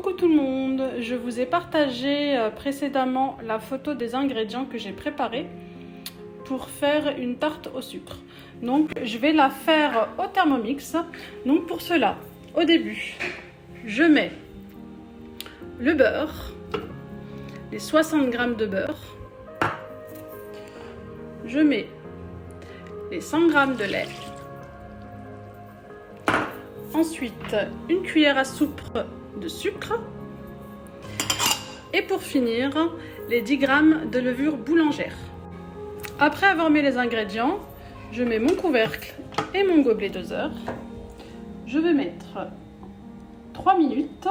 Coucou tout le monde, je vous ai partagé précédemment la photo des ingrédients que j'ai préparés pour faire une tarte au sucre. Donc je vais la faire au Thermomix. Donc pour cela, au début, je mets le beurre, les 60 g de beurre, je mets les 100 g de lait, ensuite une cuillère à soupe de sucre et pour finir les 10 g de levure boulangère. Après avoir mis les ingrédients, je mets mon couvercle et mon gobelet doseur. Je vais mettre 3 minutes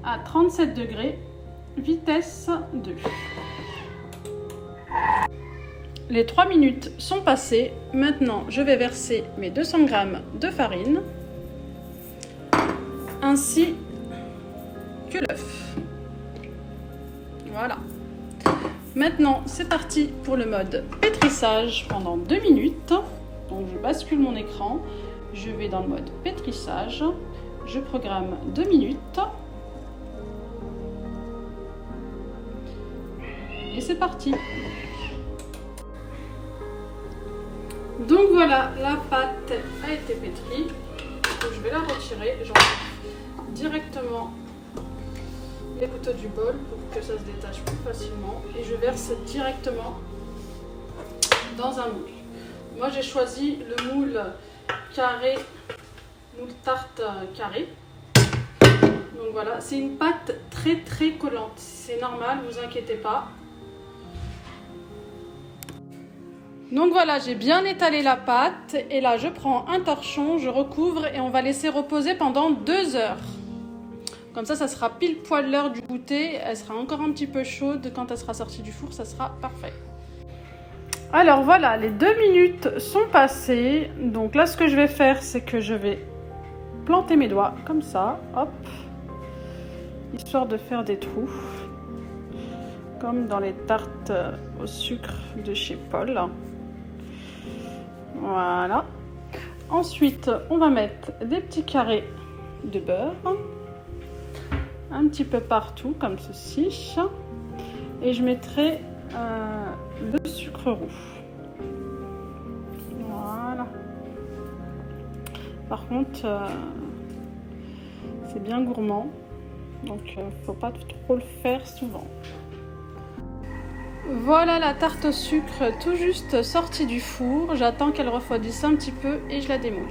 à 37 degrés, vitesse 2. Les 3 minutes sont passées. Maintenant, je vais verser mes 200 g de farine ainsi que l'œuf. Voilà. Maintenant, c'est parti pour le mode pétrissage pendant 2 minutes. Donc, je bascule mon écran. Je vais dans le mode pétrissage. Je programme 2 minutes. Et c'est parti. Donc voilà, la pâte a été pétrie. Donc, je vais la retirer. J'enlève directement les couteaux du bol pour que ça se détache plus facilement. Et je verse directement dans un moule. Moi j'ai choisi le moule carré, moule tarte carré. Donc voilà, c'est une pâte très collante. C'est normal, vous inquiétez pas. Donc voilà, j'ai bien étalé la pâte et là je prends un torchon, je recouvre et on va laisser reposer pendant 2 heures. Comme ça sera pile poil l'heure du goûter, elle sera encore un petit peu chaude, quand elle sera sortie du four, ça sera parfait. Alors voilà, les 2 minutes sont passées, donc là ce que je vais faire c'est que je vais planter mes doigts comme ça, hop, histoire de faire des trous, comme dans les tartes au sucre de chez Paul. Voilà. Ensuite, on va mettre des petits carrés de beurre, un petit peu partout, comme ceci. Et je mettrai le sucre roux. Voilà. Par contre, c'est bien gourmand, donc faut pas trop le faire souvent. Voilà la tarte au sucre tout juste sortie du four. J'attends qu'elle refroidisse un petit peu et je la démoule.